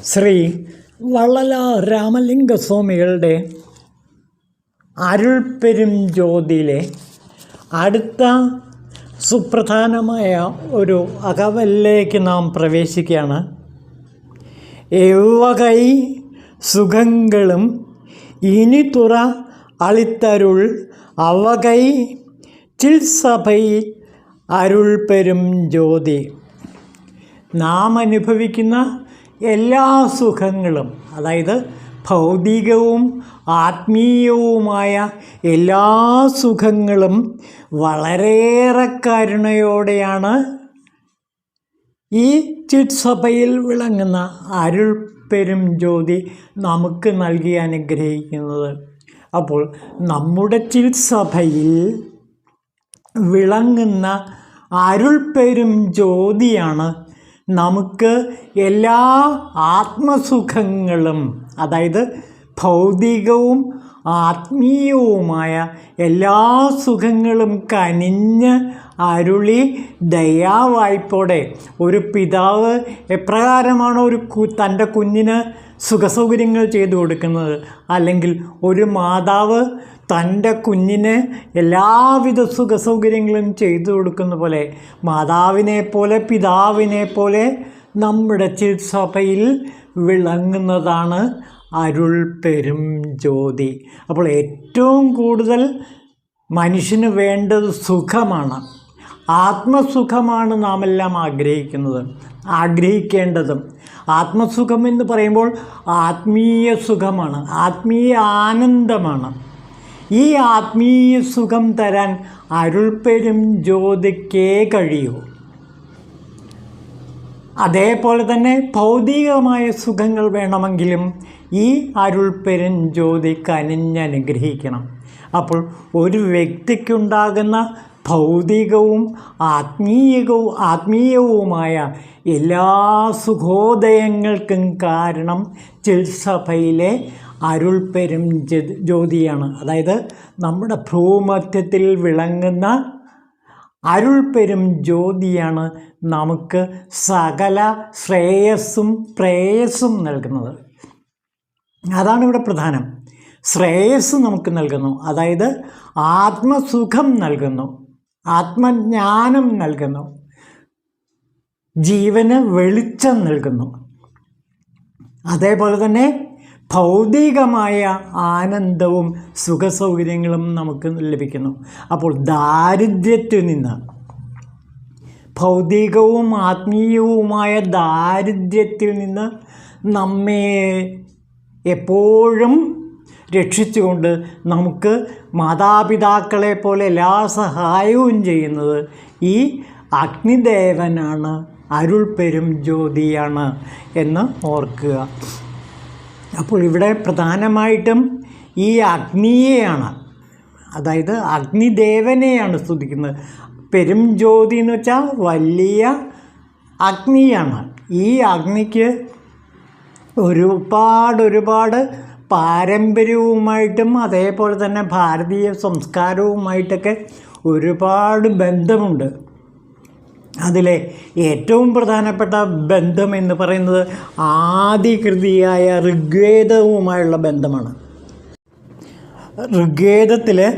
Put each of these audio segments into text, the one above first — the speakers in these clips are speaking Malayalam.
ശ്രീ വള്ളലാർ രാമലിംഗസ്വാമികളുടെ അരുൾപ്പെരും ജ്യോതിയിലെ അടുത്ത സുപ്രധാനമായ ഒരു അകവലിലേക്ക് നാം പ്രവേശിക്കുകയാണ്. എവ്വകൈ സുഖങ്ങളും ഇനി തുറ അളിത്തരുൾ അവകൈ ചിൽസഭൈ അരുൾപ്പെരും ജ്യോതി. നാം അനുഭവിക്കുന്ന എല്ലാ സുഖങ്ങളും, അതായത് ഭൗതികവും ആത്മീയവുമായ എല്ലാ സുഖങ്ങളും വളരെയേറെ കരുണയോടെയാണ് ഈ ചിത്സഭയിൽ വിളങ്ങുന്ന അരുൾപ്പെരും ജ്യോതി നമുക്ക് നൽകി അനുഗ്രഹിക്കുന്നത്. അപ്പോൾ നമ്മുടെ ചിത്സഭയിൽ വിളങ്ങുന്ന അരുൾപ്പെരും ജ്യോതിയാണ് നമുക്ക് എല്ലാ ആത്മസുഖങ്ങളും, അതായത് ഭൗതികവും ആത്മീയവുമായ എല്ലാ സുഖങ്ങളും കനിഞ്ഞ് അരുളി ദയാവായ്പോടെ ഒരു പിതാവ് എപ്രകാരമാണോ തൻ്റെ കുഞ്ഞിന് സുഖസൗകര്യങ്ങൾ ചെയ്തു കൊടുക്കുന്നത്, അല്ലെങ്കിൽ ഒരു മാതാവ് തൻ്റെ കുഞ്ഞിന് എല്ലാവിധ സുഖസൗകര്യങ്ങളും ചെയ്തു കൊടുക്കുന്ന പോലെ, മാതാവിനെ പോലെ പിതാവിനെ പോലെ നമ്മുടെ ചിത്സഭയിൽ വിളങ്ങുന്നതാണ് അരുൾപ്പെരും ജ്യോതി. അപ്പോൾ ഏറ്റവും കൂടുതൽ മനുഷ്യന് വേണ്ടത് സുഖമാണ്, ആത്മസുഖമാണ് നാം എല്ലാം ആഗ്രഹിക്കേണ്ടതും. ആത്മസുഖം എന്ന് പറയുമ്പോൾ ആത്മീയ സുഖമാണ്, ആത്മീയ ആനന്ദമാണ്. ഈ ആത്മീയ സുഖം തരാൻ അരുൾപ്പെരും ജ്യോതിക്കേ കഴിയൂ. അതേപോലെ തന്നെ ഭൗതികമായ സുഖങ്ങൾ വേണമെങ്കിലും ഈ അരുൾപ്പെരും ജ്യോതി കനിഞ്ഞനുഗ്രഹിക്കണം. അപ്പോൾ ഒരു വ്യക്തിക്കുണ്ടാകുന്ന ഭൗതികവും ആത്മീയവുമായ എല്ലാ സുഖോദയങ്ങൾക്കും കാരണം ചിത്സഭയിലെ അരുൾപ്പെരും ജ്യോതിയാണ്. അതായത് നമ്മുടെ ഭ്രൂമധ്യത്തിൽ വിളങ്ങുന്ന അരുൾപ്പെരും ജ്യോതിയാണ് നമുക്ക് സകല ശ്രേയസ്സും പ്രേയസ്സും നൽകുന്നത്. അതാണ് ഇവിടെ പ്രധാനം. ശ്രേയസ് നമുക്ക് നൽകുന്നു, അതായത് ആത്മസുഖം നൽകുന്നു, ആത്മജ്ഞാനം നൽകുന്നു, ജീവന് വെളിച്ചം നൽകുന്നു. അതേപോലെ തന്നെ ഭൗതികമായ ആനന്ദവും സുഖസൗകര്യങ്ങളും നമുക്ക് ലഭിക്കുന്നു. അപ്പോൾ ദാരിദ്ര്യത്തിൽ നിന്ന്, ഭൗതികവും ആത്മീയവുമായ ദാരിദ്ര്യത്തിൽ നിന്ന് നമ്മെ എപ്പോഴും രക്ഷിച്ചുകൊണ്ട് നമുക്ക് മാതാപിതാക്കളെ പോലെ എല്ലാ സഹായവും ചെയ്യുന്നത് ഈ അഗ്നിദേവനാണ്, അരുൾപ്പെരും ജ്യോതിയാണ് എന്ന് ഓർക്കുക. അപ്പോൾ ഇവിടെ പ്രധാനമായിട്ടും ഈ അഗ്നിയെയാണ്, അതായത് അഗ്നിദേവനെയാണ് സ്തുതിക്കുന്നത്. പെരും ജ്യോതി എന്ന് വെച്ചാൽ വലിയ അഗ്നിയാണ്. ഈ അഗ്നിക്ക് ഒരുപാട് പാരമ്പര്യവുമായിട്ടും അതേപോലെ തന്നെ ഭാരതീയ സംസ്കാരവുമായിട്ടൊക്കെ ഒരുപാട് ബന്ധമുണ്ട്. അതിലെ ഏറ്റവും പ്രധാനപ്പെട്ട ബന്ധം എന്ന് പറയുന്നത് ആദികൃതിയായ ഋഗ്വേദവുമായുള്ള ബന്ധമാണ്. ഋഗ്വേദത്തിലെ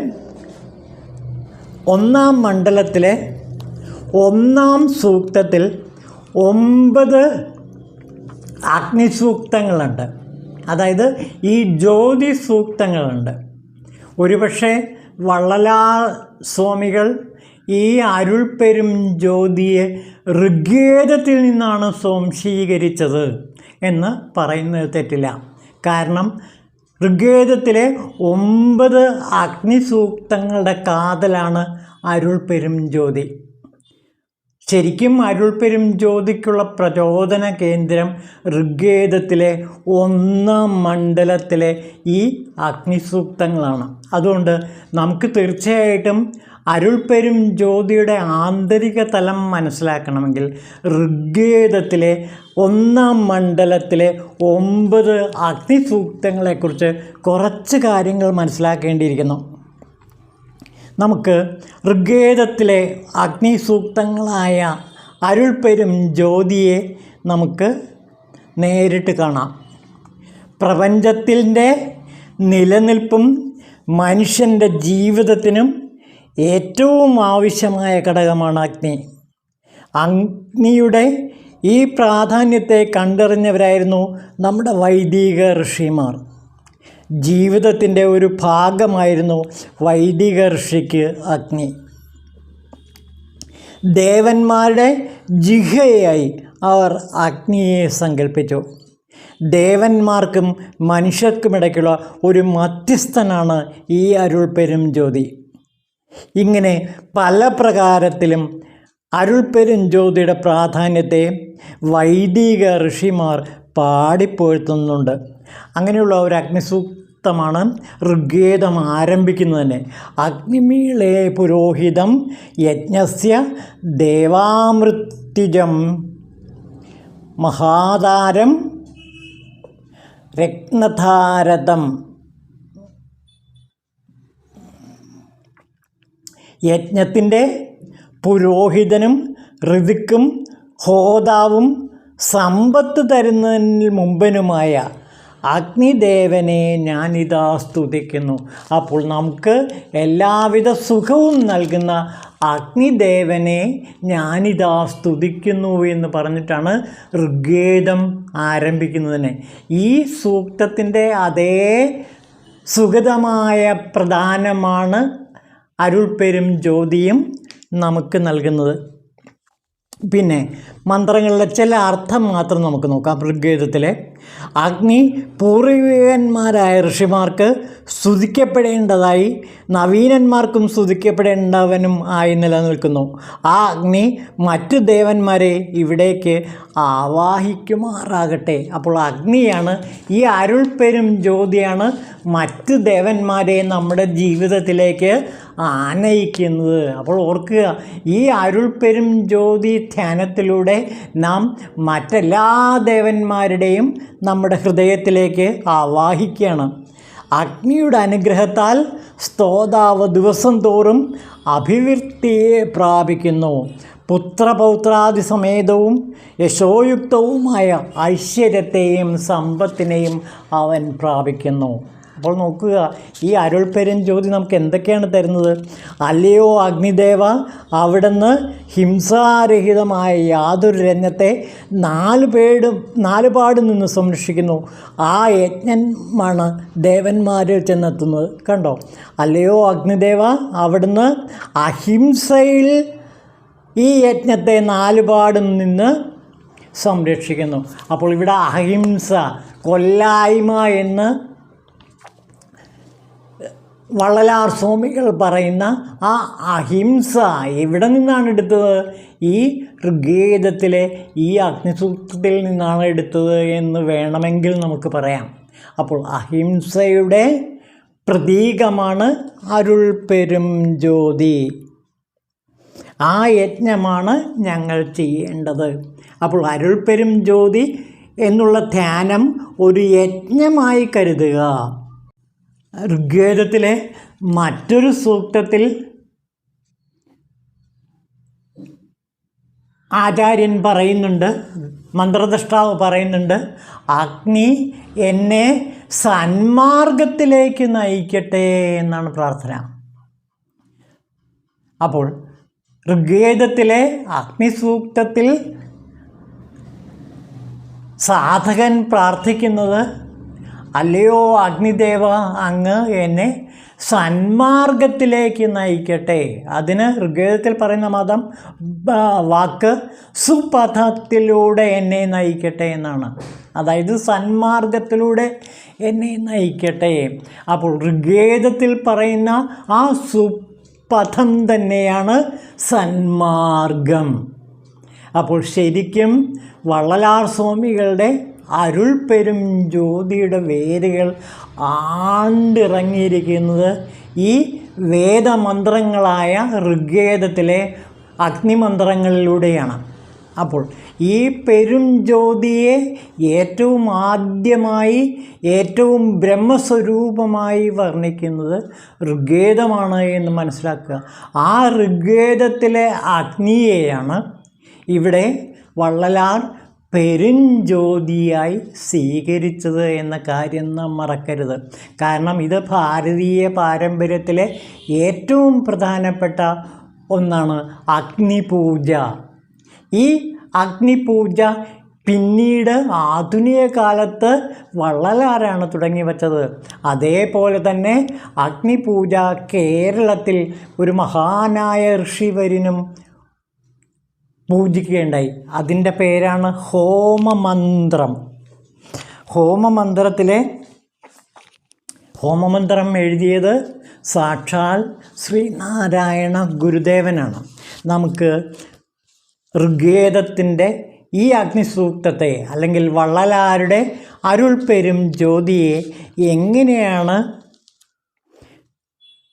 1-ാം മണ്ഡലത്തിലെ 1-ാം സൂക്തത്തിൽ 9 അഗ്നിസൂക്തങ്ങളുണ്ട്, അതായത് ഈ ജ്യോതി സൂക്തങ്ങളുണ്ട്. ഒരുപക്ഷെ വള്ളലാർ സ്വാമികൾ ഈ അരുൾപ്പെരും ജ്യോതിയെ ഋഗ്വേദത്തിൽ നിന്നാണ് സ്വാംശീകരിച്ചത് എന്ന് പറയുന്നത് തെറ്റില്ല. കാരണം ഋഗ്വേദത്തിലെ 9 അഗ്നിസൂക്തങ്ങളുടെ കാതലാണ് അരുൾപ്പെരും ജ്യോതി. ശരിക്കും അരുൾപ്പെരും ജ്യോതിക്കുള്ള പ്രചോദന കേന്ദ്രം ഋഗ്വേദത്തിലെ 1-ാം മണ്ഡലത്തിലെ ഈ അഗ്നിസൂക്തങ്ങളാണ്. അതുകൊണ്ട് നമുക്ക് തീർച്ചയായിട്ടും അരുൾപ്പെരും ജ്യോതിയുടെ ആന്തരിക തലം മനസ്സിലാക്കണമെങ്കിൽ ഋഗ്വേദത്തിലെ 1-ാം മണ്ഡലത്തിലെ 9 അഗ്നിസൂക്തങ്ങളെക്കുറിച്ച് കുറച്ച് കാര്യങ്ങൾ മനസ്സിലാക്കേണ്ടിയിരിക്കുന്നു. നമുക്ക് ഋഗ്വേദത്തിലെ അഗ്നിസൂക്തങ്ങളായ അരുൾപ്പെരും ജ്യോതിയെ നമുക്ക് നേരിട്ട് കാണാം. പ്രപഞ്ചത്തിൻ്റെ നിലനിൽപ്പും മനുഷ്യൻ്റെ ജീവിതത്തിനും ഏറ്റവും ആവശ്യമായ ഘടകമാണ് അഗ്നി. അഗ്നിയുടെ ഈ പ്രാധാന്യത്തെ കണ്ടറിഞ്ഞവരായിരുന്നു നമ്മുടെ വൈദിക ഋഷിമാർ. ജീവിതത്തിൻ്റെ ഒരു ഭാഗമായിരുന്നു വൈദിക ഋഷിക്ക് അഗ്നി. ദേവന്മാരുടെ ജിഹയായി അവർ അഗ്നിയെ സങ്കല്പിച്ചു. ദേവന്മാർക്കും മനുഷ്യർക്കുമിടയ്ക്കുള്ള ഒരു മധ്യസ്ഥനാണ് ഈ അരുൾപ്പെരും ജ്യോതി. ഇങ്ങനെ പല പ്രകാരത്തിലും അരുൾപ്പെരും ജ്യോതിയുടെ പ്രാധാന്യത്തെ വൈദിക ഋഷിമാർ പാടിപ്പോഴ്ത്തുന്നുണ്ട്. അങ്ങനെയുള്ള ഒരു അഗ്നിസൂക്തമാണ് ഋഗ്വേദം ആരംഭിക്കുന്നത് തന്നെ. അഗ്നിമീളേ പുരോഹിതം യജ്ഞസ്യ ദേവാമൃത്യുജം മഹാതാരം രത്നധാരതം. യജ്ഞത്തിൻ്റെ പുരോഹിതനും ഋതുക്കും ഹോതാവും സമ്പത്ത് തരുന്നതിന് മുമ്പനുമായ അഗ്നിദേവനെ ഞാനിതാ സ്തുതിക്കുന്നു. അപ്പോൾ നമുക്ക് എല്ലാവിധ സുഖവും നൽകുന്ന അഗ്നിദേവനെ ഞാനിതാ സ്തുതിക്കുന്നു എന്ന് പറഞ്ഞിട്ടാണ് ഋഗ്വേദം ആരംഭിക്കുന്നതിന്. ഈ സൂക്തത്തിൻ്റെ അതേ സുഗതമായ പ്രധാനമാണ് അരുൾപ്പെരും ജ്യോതിയും നമുക്ക് നൽകുന്നത്. പിന്നെ മന്ത്രങ്ങളിലെ ചില അർത്ഥം മാത്രം നമുക്ക് നോക്കാം. ഋഗ്വേദത്തിലെ അഗ്നി പൂർവികന്മാരായ ഋഷിമാർക്ക് സ്തുതിക്കപ്പെടേണ്ടതായി നവീനന്മാർക്കും സ്തുതിക്കപ്പെടേണ്ടവനും ആയി നിലനിൽക്കുന്നു. ആ അഗ്നി മറ്റു ദേവന്മാരെ ഇവിടേക്ക് ആവാഹിക്കുമാറാകട്ടെ. അപ്പോൾ അഗ്നിയാണ്, ഈ അരുൾപ്പെരും ജ്യോതിയാണ് മറ്റ് ദേവന്മാരെ നമ്മുടെ ജീവിതത്തിലേക്ക് ആനയിക്കുന്നത്. അപ്പോൾ ഓർക്കുക, ഈ അരുൾപ്പെരും ജ്യോതി ധ്യാനത്തിലൂടെ നാം മറ്റെല്ലാ ദേവന്മാരുടെയും നമ്മുടെ ഹൃദയത്തിലേക്ക് ആവാഹിക്കുകയാണ്. അഗ്നിയുടെ അനുഗ്രഹത്താൽ സ്തോതാവ് ദിവസം തോറും അഭിവൃദ്ധിയെ പ്രാപിക്കുന്നു. പുത്രപൗത്രാദി സമേതവും യശോയുക്തവുമായ ഐശ്വര്യത്തെയും സമ്പത്തിനെയും അവൻ പ്രാപിക്കുന്നു. അപ്പോൾ നോക്കുക, ഈ അരുൾപ്പെരും ജ്യോതി നമുക്ക് എന്തൊക്കെയാണ് തരുന്നത്? അല്ലയോ അഗ്നിദേവ, അവിടുന്ന് ഹിംസാരഹിതമായ യാതൊരു രംഗത്തെ നാലുപാട് നിന്ന് സംരക്ഷിക്കുന്നു. ആ യജ്ഞമാണ് ദേവന്മാരിൽ ചെന്നെത്തുന്നത്. കണ്ടോ? അല്ലയോ അഗ്നിദേവ, അവിടുന്ന് അഹിംസയിൽ ഈ യജ്ഞത്തെ നാലുപാടും നിന്ന് സംരക്ഷിക്കുന്നു. അപ്പോൾ ഇവിടെ അഹിംസ, കൊല്ലായ്മ എന്ന് വള്ളലാർ സ്വാമികൾ പറയുന്ന ആ അഹിംസ എവിടെ നിന്നാണ് എടുത്തത്? ഈ ഋഗ്വേദത്തിലെ ഈ അഗ്നിസൂക്തത്തിൽ നിന്നാണ് എടുത്തത് എന്ന് വേണമെങ്കിൽ നമുക്ക് പറയാം. അപ്പോൾ അഹിംസയുടെ പ്രതീകമാണ് അരുൾപ്പെരും ജ്യോതി. ആ യജ്ഞമാണ് ഞങ്ങൾ ചെയ്യേണ്ടത്. അപ്പോൾ അരുൾപ്പെരും ജ്യോതി എന്നുള്ള ധ്യാനം ഒരു യജ്ഞമായി കരുതുക. ഋഗ്വേദത്തിലെ മറ്റൊരു സൂക്തത്തിൽ ആചാര്യൻ പറയുന്നുണ്ട്, മന്ത്രദ്രഷ്ടാവ് പറയുന്നുണ്ട്, അഗ്നി എന്നെ സന്മാർഗത്തിലേക്ക് നയിക്കട്ടെ എന്നാണ് പ്രാർത്ഥന. അപ്പോൾ ഋഗ്വേദത്തിലെ അഗ്നിസൂക്തത്തിൽ സാധകൻ പ്രാർത്ഥിക്കുന്നത്, അല്ലയോ അഗ്നിദേവ, അങ്ങ് എന്നെ സന്മാർഗത്തിലേക്ക് നയിക്കട്ടെ. അതിന് ഋഗ്വേദത്തിൽ പറയുന്ന വാക്ക് സുപഥത്തിലൂടെ എന്നെ നയിക്കട്ടെ എന്നാണ്. അതായത് സന്മാർഗത്തിലൂടെ എന്നെ നയിക്കട്ടെ. അപ്പോൾ ഋഗ്വേദത്തിൽ പറയുന്ന ആ സുപഥം തന്നെയാണ് സന്മാർഗം. അപ്പോൾ ശരിക്കും വള്ളലാർ സ്വാമികളുടെ അരുൾപ്പെരും ജ്യോതിയുടെ വേരുകൾ ആണ്ടിറങ്ങിയിരിക്കുന്നത് ഈ വേദമന്ത്രങ്ങളായ ഋഗ്വേദത്തിലെ അഗ്നിമന്ത്രങ്ങളിലൂടെയാണ്. അപ്പോൾ ഈ പെരും ജ്യോതിയെ ഏറ്റവും ആദ്യമായി ഏറ്റവും ബ്രഹ്മസ്വരൂപമായി വർണ്ണിക്കുന്നത് ഋഗ്വേദമാണ് എന്ന് മനസ്സിലാക്കുക. ആ ഋഗ്വേദത്തിലെ അഗ്നിയെയാണ് ഇവിടെ വള്ളലാർ പെരുഞ്ജ്യോതിയായി സ്വീകരിച്ചത് എന്ന കാര്യം നാം മറക്കരുത്. കാരണം ഇത് ഭാരതീയ പാരമ്പര്യത്തിലെ ഏറ്റവും പ്രധാനപ്പെട്ട ഒന്നാണ് അഗ്നിപൂജ. ഈ അഗ്നിപൂജ പിന്നീട് ആധുനിക കാലത്ത് വള്ളലാരാണ് തുടങ്ങി വച്ചത്. അതേപോലെ തന്നെ അഗ്നിപൂജ കേരളത്തിൽ ഒരു മഹാനായ ഋഷിവര്യനും പൂജിക്കുകയുണ്ടായി. അതിൻ്റെ പേരാണ് ഹോമമന്ത്രം. ഹോമമന്ത്രം എഴുതിയത് സാക്ഷാൽ ശ്രീനാരായണ ഗുരുദേവനാണ്. നമുക്ക് ഋഗ്വേദത്തിൻ്റെ ഈ അഗ്നിസൂക്തത്തെ അല്ലെങ്കിൽ വള്ളലാരുടെ അരുൾ പെരും ജ്യോതിയെ എങ്ങനെയാണ്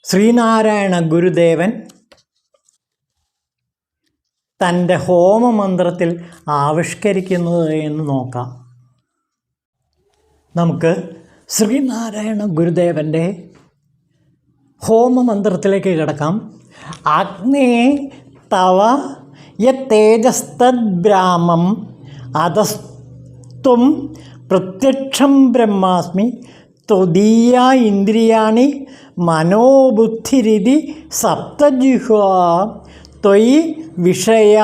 ശ്രീനാരായണ ഗുരുദേവൻ തൻ്റെ ഹോമമന്ത്രത്തിൽ ആവിഷ്കരിക്കുന്നത് എന്ന് നോക്കാം. നമുക്ക് ശ്രീനാരായണ ഗുരുദേവൻ്റെ ഹോമമന്ത്രത്തിലേക്ക് കിടക്കാം. അഗ്നേ തവ യതേജസ്തദ്ബ്രാഹ്മം അധസ്ത്വം പ്രത്യക്ഷം ബ്രഹ്മാസ്മി ത്വദീയ ഇന്ദ്രിയാണി മനോബുദ്ധിരിതി സപ്തജിഹ്വാ ത്വയി വിഷയ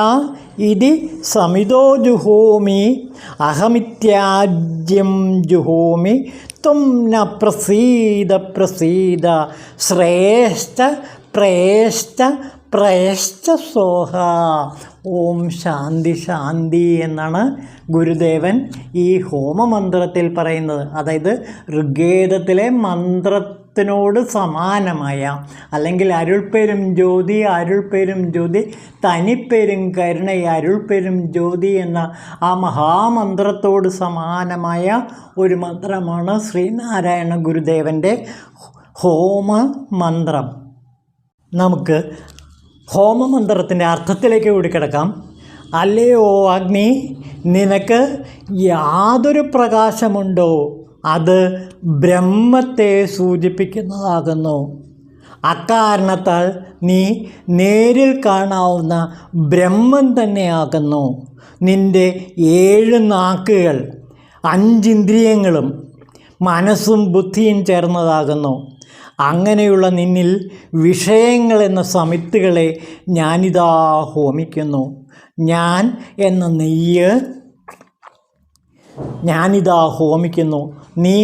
ഇതി സമിതോ ജുഹോമി അഹമിത്യാജ്യം ജുഹോമി ത്വം ന പ്രസീദ ശ്രേഷ്ഠ പ്രേഷ്ഠ സോഹ. ഓം ശാന്തി ശാന്തി എന്നാണ് ഗുരുദേവൻ ഈ ഹോമമന്ത്രത്തിൽ പറയുന്നത്. അതായത് ഋഗ്വേദത്തിലെ മന്ത്രത്തിനോട് സമാനമായ അല്ലെങ്കിൽ അരുൾപ്പെരും ജ്യോതി തനിപ്പെരും കരുണ അരുൾപ്പെരും ജ്യോതി എന്ന ആ മഹാമന്ത്രത്തോട് സമാനമായ ഒരു മന്ത്രമാണ് ശ്രീനാരായണ ഗുരുദേവൻ്റെ ഹോമമന്ത്രം. നമുക്ക് ഹോമമന്ത്രത്തിൻ്റെ അർത്ഥത്തിലേക്ക് കൂടി കിടക്കാം. അല്ലയോ അഗ്നി, നിനക്ക് യാതൊരു പ്രകാശമുണ്ടോ അത് ബ്രഹ്മത്തെ സൂചിപ്പിക്കുന്നതാകുന്നു. അക്കാരണത്താൽ നീ നേരിൽ കാണാവുന്ന ബ്രഹ്മം തന്നെയാകുന്നു. നിൻ്റെ 7 നാക്കുകൾ 5 ഇന്ദ്രിയങ്ങളും മനസ്സും ബുദ്ധിയും ചേർന്നതാകുന്നു. അങ്ങനെയുള്ള നിന്നിൽ വിഷയങ്ങൾ എന്ന സമിത്തുകളെ ഞാനിതാ ഹോമിക്കുന്നു. ഞാൻ എന്ന നെയ്യ് ഞാനിതാ ഹോമിക്കുന്നു. നീ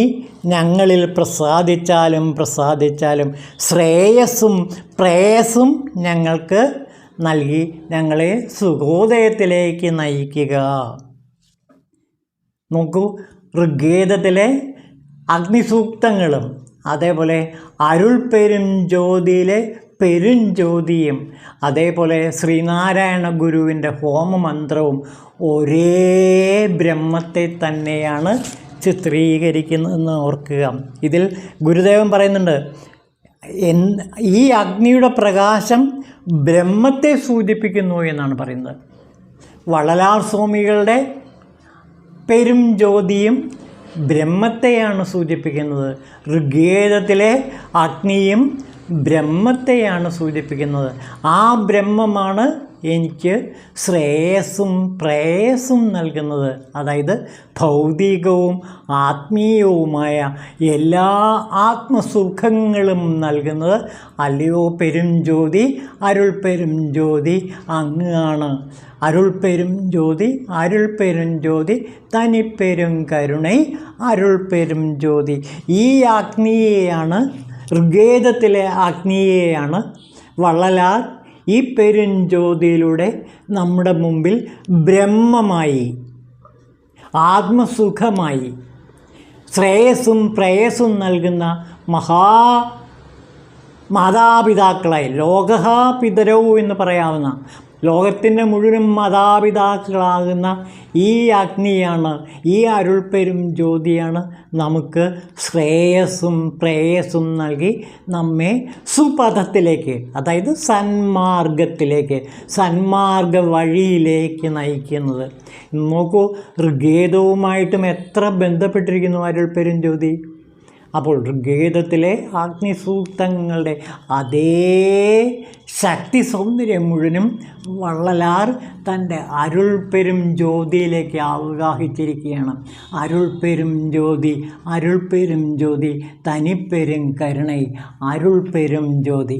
ഞങ്ങളിൽ പ്രസാദിച്ചാലും ശ്രേയസ്സും പ്രേയസ്സും ഞങ്ങൾക്ക് നൽകി ഞങ്ങളെ സുഖോദയത്തിലേക്ക് നയിക്കുക. നോക്കൂ, ഋഗ്വേദത്തിലെ അഗ്നിസൂക്തങ്ങളും അതേപോലെ അരുൾ പെരും ജ്യോതിയിലെ പെരുഞ്ജ്യോതിയും അതേപോലെ ശ്രീനാരായണ ഗുരുവിൻ്റെ ഹോമമന്ത്രവും ഒരേ ബ്രഹ്മത്തെ തന്നെയാണ് ചിത്രീകരിക്കുന്നതെന്ന് ഓർക്കുക. ഇതിൽ ഗുരുദേവൻ പറയുന്നുണ്ട്, ഈ അഗ്നിയുടെ പ്രകാശം ബ്രഹ്മത്തെ സൂചിപ്പിക്കുന്നു എന്നാണ് പറയുന്നത്. വള്ളലാർ സ്വാമികളുടെ പെരും ജ്യോതിയും ബ്രഹ്മത്തെയാണ് സൂചിപ്പിക്കുന്നത്. ഋഗ്വേദത്തിലെ അഗ്നിയും ബ്രഹ്മത്തെയാണ് സൂചിപ്പിക്കുന്നത്. ആ ബ്രഹ്മമാണ് എനിക്ക് ശ്രേയസ്സും പ്രേയസ്സും നൽകുന്നത്. അതായത് ഭൗതികവും ആത്മീയവുമായ എല്ലാ ആത്മസുഖങ്ങളും നൽകുന്നത് അല്ലയോ പെരും ജ്യോതി, അരുൾ പെരും ജ്യോതി അങ്ങാണ്. അരുൾ പെരും ജ്യോതി തനിപ്പെരും കരുണൈ അരുൾ പെരും ജ്യോതി. ഈ അഗ്നിയെയാണ്, ഋഗ്വേദത്തിലെ അഗ്നിയെയാണ് വള്ളലാർ ഈ പെരുഞ്ജ്യോതിയിലൂടെ നമ്മുടെ മുമ്പിൽ ബ്രഹ്മമായി, ആത്മസുഖമായി, ശ്രേയസ്സും പ്രേയസ്സും നൽകുന്ന മാതാപിതാക്കളായി, ലോകഃ പിതരൗ എന്ന് പറയാവുന്ന ലോകത്തിൻ്റെ മുഴുവൻ മാതാപിതാക്കളാകുന്ന ഈ അഗ്നിയാണ്, ഈ അരുൾപ്പെരും ജ്യോതിയാണ് നമുക്ക് ശ്രേയസ്സും പ്രേയസ്സും നൽകി നമ്മെ സുപഥത്തിലേക്ക്, അതായത് സന്മാർഗ വഴിയിലേക്ക് നയിക്കുന്നത്. നോക്കൂ, ഋഗ്വേദവുമായിട്ടും എത്ര ബന്ധപ്പെട്ടിരിക്കുന്നു അരുൾപ്പെരും ജ്യോതി. അപ്പോൾ ഋഗ്വേദത്തിലെ അഗ്നിസൂക്തങ്ങളുടെ അതേ ശക്തി സൗന്ദര്യം മുഴുവനും വള്ളലാർ തൻ്റെ അരുൾ പെരും ജ്യോതിയിലേക്ക് ആവാഹിച്ചിരിക്കുകയാണ്. അരുൾ പെരും ജ്യോതി, അരുൾ പെരും ജ്യോതി, തനിപ്പെരും കരുണൈ, അരുൾ പെരും ജ്യോതി.